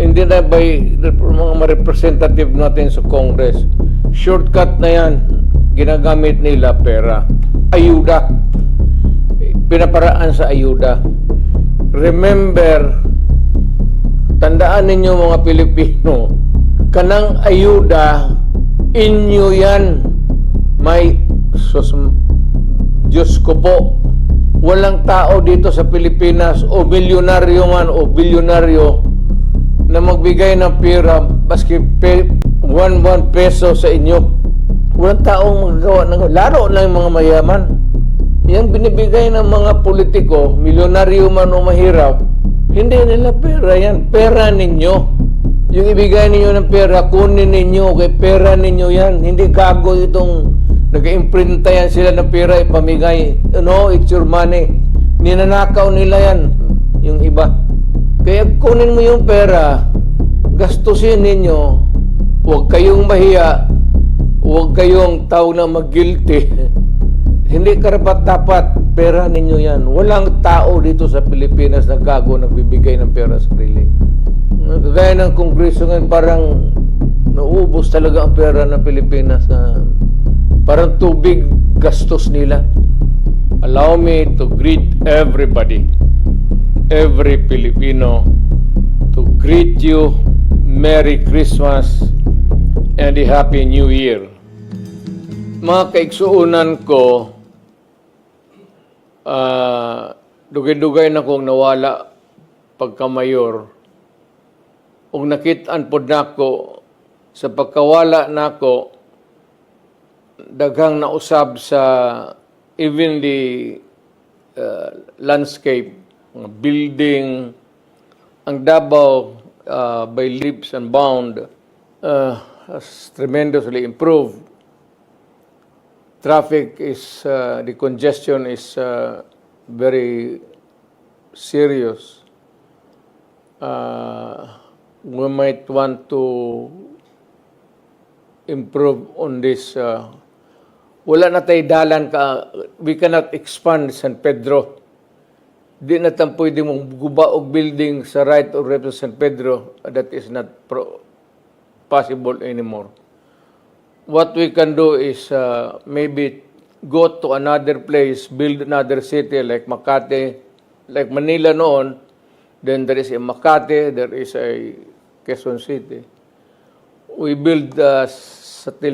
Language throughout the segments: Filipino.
Hindi na by mga representative natin sa Congress. Shortcut na yan. Ginagamit nila pera. Ayuda. Pinaparaan sa ayuda. Remember, tandaan ninyo mga Pilipino, kanang ayuda, inyo yan. May Diyos ko po, walang tao dito sa Pilipinas o milyonaryo man o bilyonaryo na magbigay ng pera baski 1 peso sa inyo. Walang taong magagawa ng laro na yung mga mayaman. Yan binibigay ng mga politiko, milyonaryo man o mahirap, hindi nila pera yan. Pera ninyo. Yung ibigay ninyo ng pera, kunin ninyo, kay pera ninyo yan. Hindi gago itong nag-imprinta yan sila ng pera, ipamigay. No, it's your money. Ninanakaw nila yan, yung iba. Kaya kunin mo yung pera, gastusin ninyo, huwag kayong mahiya, huwag kayong tawag na mag-guilty. Hindi karapat-dapat, pera ninyo yan. Walang tao dito sa Pilipinas na gago nagbibigay ng pera sa sarili. Kagaya ng Kongreso ngayon, parang nauubos talaga ang pera ng Pilipinas na parang tubig gastos nila. Allow me to greet everybody, every Filipino, to greet you Merry Christmas and a Happy New Year. Mga kaigsuunan ko, dugay-dugay na kong nawala pagka-mayor. Kung nakitaan po nako sa pagkawala nako, daghang nausab sa even the landscape, building, ang Davao by leaps and bounds has tremendously improved. Traffic is, the congestion is very serious. We might want to improve on this. Wala na tayo dalan ka, we cannot expand San Pedro. Di na tayo pwede mong guba o building sa right or left of San Pedro. That is not possible anymore. What we can do is maybe go to another place, build another city like Makati, like Manila noon. Then there is a Makati, there is a Quezon City. We build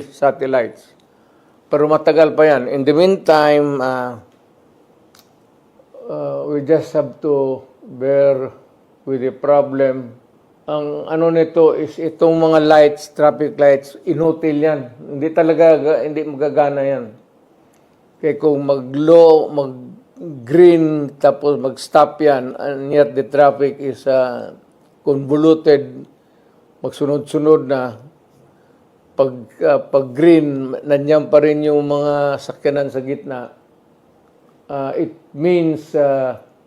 satellites. Pero matagal pa yan. In the meantime, we just have to bear with the problem. Ang ano nito is itong mga lights, traffic lights, inutil yan. Hindi talaga, hindi magagana yan. Kaya kung mag-low, mag-green, tapos mag-stop yan, and yet the traffic is convoluted, magsunod-sunod na, pag green, nandiyan pa rin yung mga sakyanan sa gitna. It means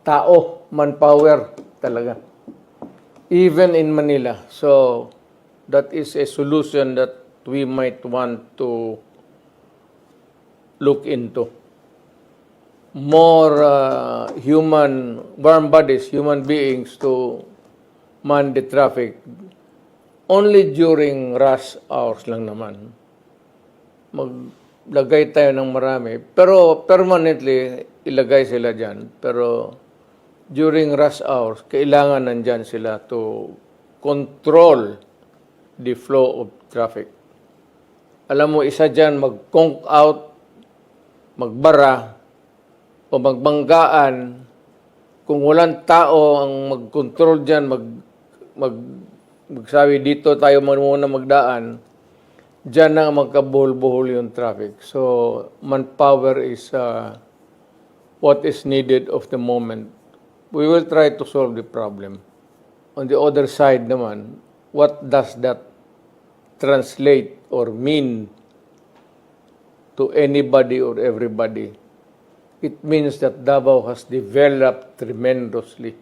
tao, manpower talaga. Even in Manila. So, that is a solution that we might want to look into. More warm bodies, human beings to man the traffic. Only during rush hours lang naman. Maglagay tayo ng marami. Pero permanently, ilagay sila dyan. Pero during rush hours, kailangan nandyan sila to control the flow of traffic. Alam mo, isa dyan, mag-conk out, magbara, o magbanggaan. Kung walang tao ang mag-control dyan, magsabi dito tayo muna magdaan, dyan na magkabuhol-buhol yung traffic. So, manpower is what is needed of the moment. We will try to solve the problem. On the other side naman, what does that translate or mean to anybody or everybody? It means that Davao has developed tremendously.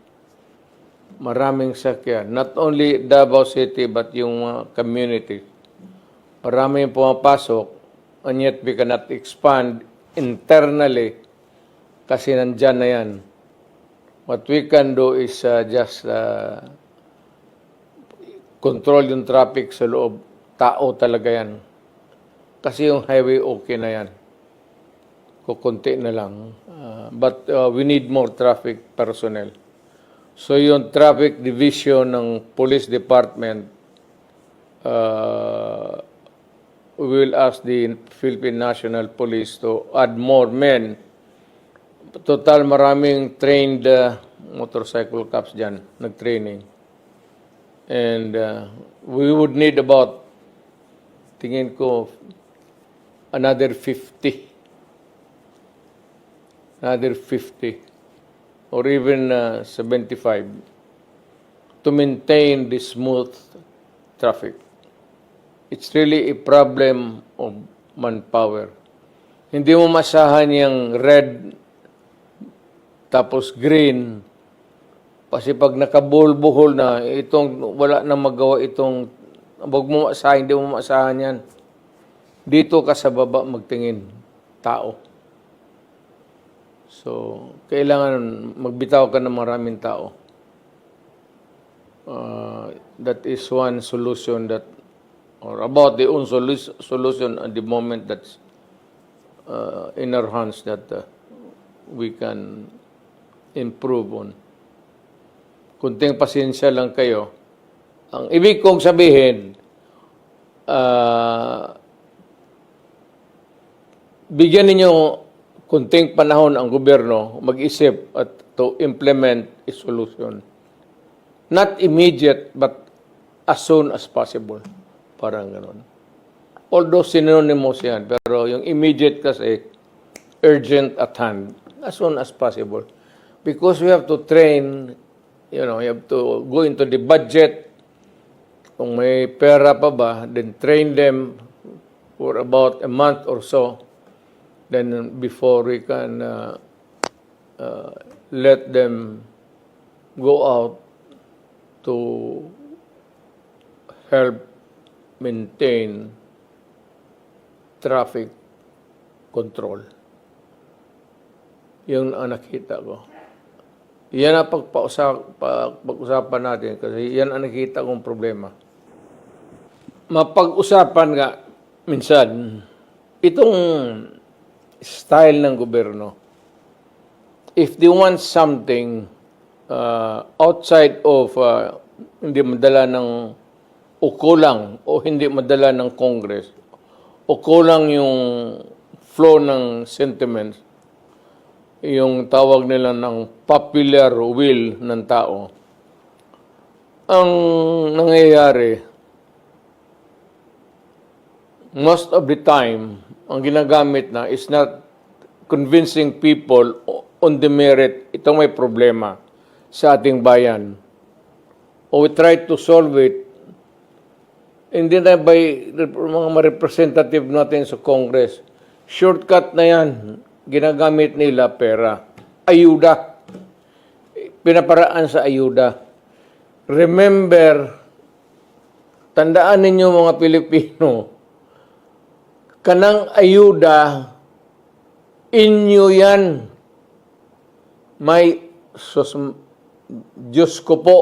Maraming sakyan. Not only Davao City, but yung community. Maraming pumapasok, and yet we cannot expand internally kasi nandyan na yan. What we can do is just control yung traffic sa loob. Tao talaga yan. Kasi yung highway okay na yan. Kukunti na lang. But we need more traffic personnel. So yung traffic division ng police department, we will ask the Philippine National Police to add more men. Total maraming trained motorcycle cops dyan, nag-training. And we would need about, tingin ko, another 50 or even 75 to maintain the smooth traffic. It's really a problem of manpower. Hindi mo masahan yung red tapos green. Kasi pag nakabuhol-buhol na, itong wala na magawa itong, wag mo masahan, hindi mo masahan yan. Dito ka sa baba magtingin, tao. So, kailangan magbitaw ka ng maraming tao. That is one solution that, or about the own solution at the moment that's in our hands that we can improve on. Kunting pasensya lang kayo. Ang ibig kong sabihin, bigyan ninyo kunting panahon ang gobyerno mag-isip at to implement a solution. Not immediate, but as soon as possible. Parang gano'n. Although synonymous yan, pero yung immediate kasi, urgent at hand, as soon as possible. Because we have to train, you have to go into the budget. Kung may pera pa ba, then train them for about a month or so. Then before we can let them go out to help maintain traffic control. Yung nakita ko. Yan ang pag-usapan natin kasi yan ang nakita kong problema. Mapag-usapan nga minsan itong style ng gobyerno. If they want something outside of hindi madala ng o kulang o hindi madala ng Congress o kulang yung flow ng sentiments, yung tawag nila ng popular will ng tao, ang nangyayari most of the time, ang ginagamit na is not convincing people on the merit, itong may problema sa ating bayan. O we try to solve it, hindi na by mga representative natin sa Congress. Shortcut na yan, ginagamit nila pera. Ayuda. Pinaparaan sa ayuda. Remember, tandaan ninyo mga Pilipino, kanang ayuda, inyo yan. May, Diyos ko po,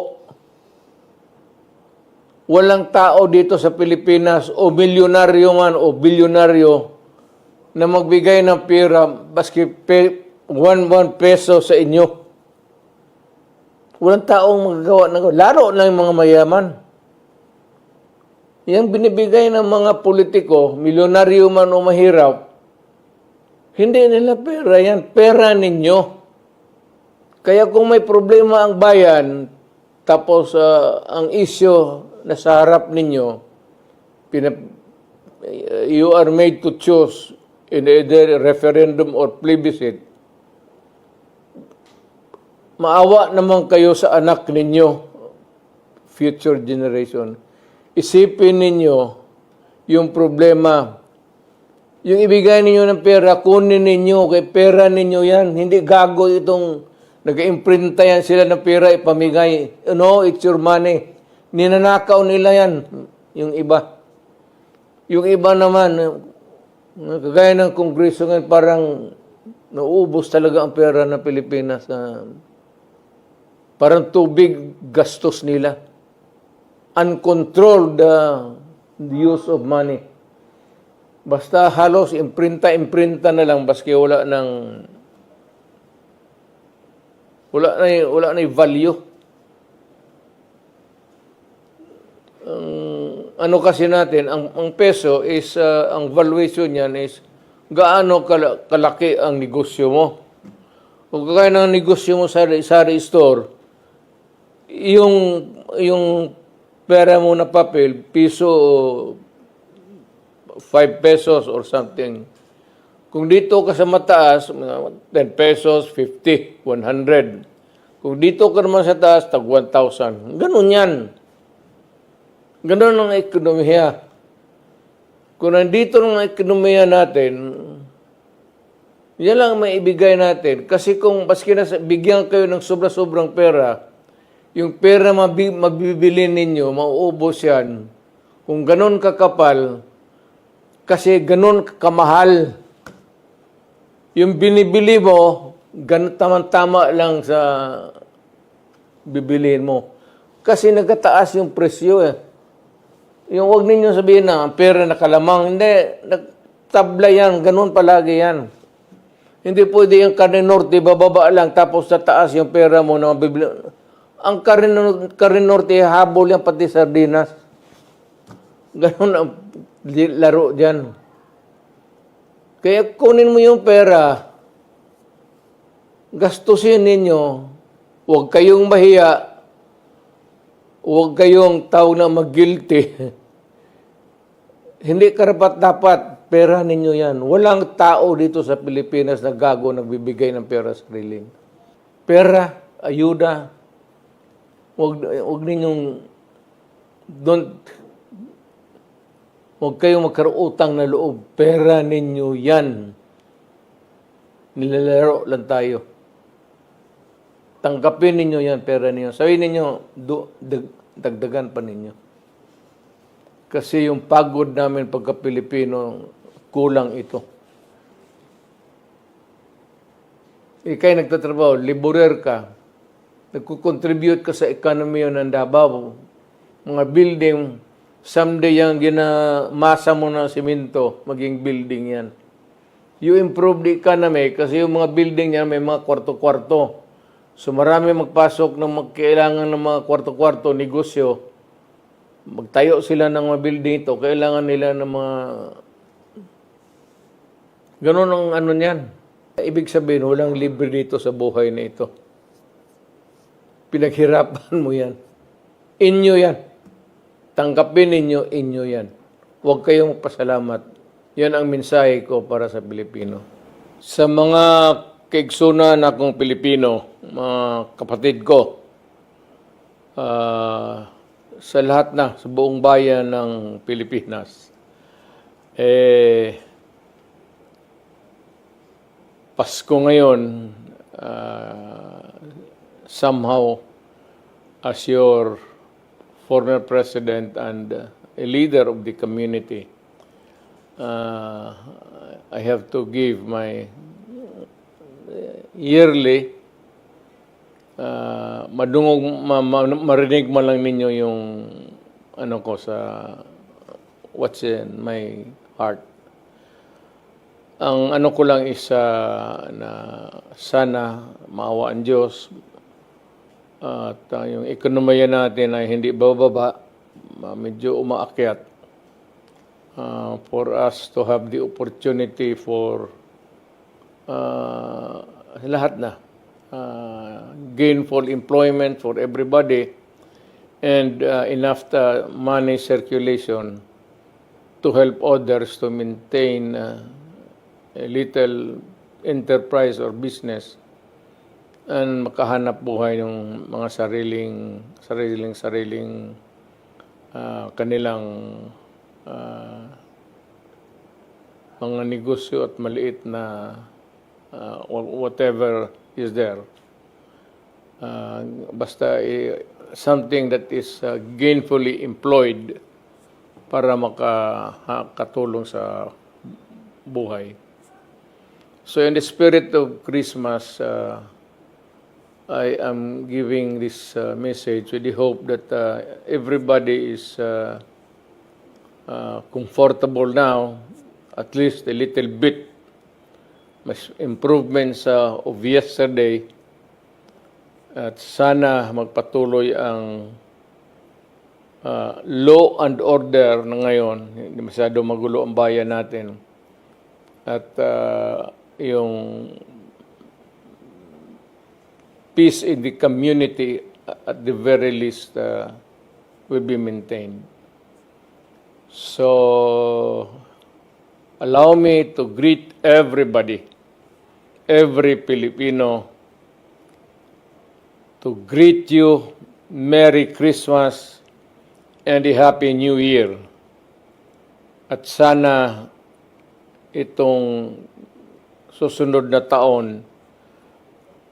walang tao dito sa Pilipinas o milyonaryo man o bilyonaryo na magbigay ng pera baski 1 peso sa inyo. Walang taong magagawa ng laro na yung mga mayaman. Yang binibigay ng mga politiko, milyonaryo man o mahirap, hindi nila pera yan. Pera ninyo. Kaya kung may problema ang bayan, tapos ang issue na sa harap ninyo, you are made to choose in either referendum or plebiscite, maawa naman kayo sa anak ninyo, future generation. Isipin ninyo yung problema. Yung ibigay ninyo ng pera, kunin ninyo, kay pera ninyo yan. Hindi gago itong nag-imprinta yan sila ng pera, ipamigay. No, it's your money. Ninanakaw nila yan, yung iba. Yung iba naman, kagaya ng Kongreso ngayon, parang nauubos talaga ang pera ng Pilipinas. Parang tubig gastos nila. uncontrolled use of money. Basta halos imprinta na lang baski wala na value. Ano kasi natin, ang peso is, ang valuation niyan is gaano kalaki ang negosyo mo. Kung kaya ng negosyo mo sa store, yung pera mo na papel, piso, 5 pesos or something. Kung dito ka sa mataas, 10 pesos, 50, 100. Kung dito ka naman sa taas, tag 1,000. Ganun yan. Ganun ang ekonomiya. Kung nandito ng ekonomiya natin, yan lang may ibigay natin. Kasi kung baski na bigyan kayo ng sobra-sobrang pera, yung pera mabibili ninyo, mauubos yan. Kung ganun kakapal, kasi ganun kamahal. Yung binibili mo, ganun tama lang sa bibiliin mo. Kasi nagataas yung presyo eh. Yung huwag ninyo sabihin na pera nakalamang. Hindi, nagtabla yan. Ganun palagi yan. Hindi pwede yung karne norte, bababa lang, tapos tataas yung pera mo na mabibili. Ang karne norte, habol yan pati sardinas. Ganun ang laro dyan. Kaya kunin mo yung pera, gastusin ninyo, huwag kayong mahiya, huwag kayong tao na mag-guilty. Hindi karapat-dapat, pera ninyo yan. Walang tao dito sa Pilipinas na gago nagbibigay ng pera sa sariling. Pera, ayuda, huwag ninyong, huwag kayong magkaroon utang na loob. Pera ninyo yan. Nilalaro lang tayo. Tanggapin ninyo yan, pera ninyo. Sabihin ninyo, dagdagan pa ninyo. Kasi yung pagod namin pagka-Pilipino, kulang ito. Ika'y nagtatrabaho, laborer ka, nagkukontribute ka sa economy ng Davao, mga building, someday yung ginamasa mo ng simento, maging building yan. You improve the economy kasi yung mga building yan may mga kwarto-kwarto. So marami magpasok ng magkailangan ng mga kwarto-kwarto, negosyo. Magtayo sila ng mga building ito, kailangan nila ng mga... Ganun ang ano niyan. Ibig sabihin, walang libre dito sa buhay na ito. Pinaghirapan mo yan. Inyo yan. Tanggapin ninyo, inyo yan. Huwag kayong magpasalamat. Yan ang mensahe ko para sa Pilipino. Sa mga kaigsunan akong Pilipino, mga kapatid ko, sa lahat na, sa buong bayan ng Pilipinas, Pasko ngayon, somehow, as your former president and a leader of the community, I have to give my yearly, marinig man lang ninyo yung ano ko sa what's in my heart. Ang ano ko lang is na sana maawa ang Diyos at yung ekonomiya natin ay hindi bababa, medyo umaakyat for us to have the opportunity for lahat na gainful employment for everybody and enough money circulation to help others to maintain a little enterprise or business and makahanap buhay ng mga sariling kanilang mga negosyo at maliit na whatever is there. Basta something that is gainfully employed para makatulong sa buhay. So in the spirit of Christmas, I am giving this message with the hope that everybody is comfortable now, at least a little bit. Mas improvements of yesterday. At sana magpatuloy ang law and order na ngayon. Hindi masyado magulo ang bayan natin. At yung peace in the community, at the very least, will be maintained. So, allow me to greet everybody, every Filipino, to greet you Merry Christmas and a Happy New Year. At sana itong susunod na taon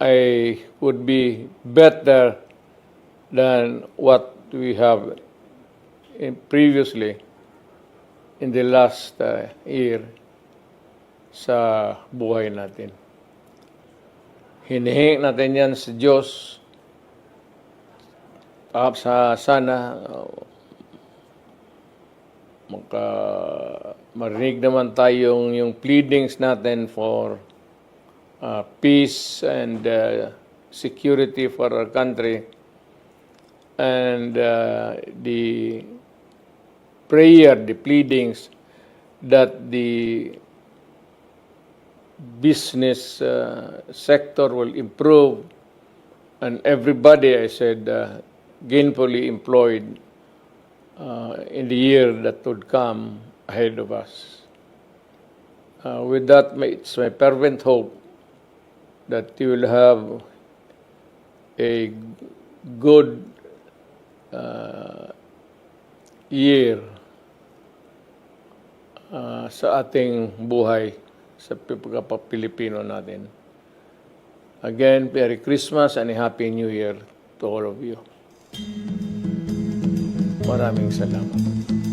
ay would be better than what we have previously in the last year sa buhay natin. Hinihingi natin yan sa Diyos. Sana marinig naman tayong yung pleadings natin for peace and security for our country, and the prayer, the pleadings that the business sector will improve and everybody, I said, gainfully employed in the year that would come ahead of us. With that, it's my fervent hope that you will have a good year sa ating buhay sa pagkapa-Pilipino natin. Again, Merry Christmas and a Happy New Year to all of you. Maraming salamat.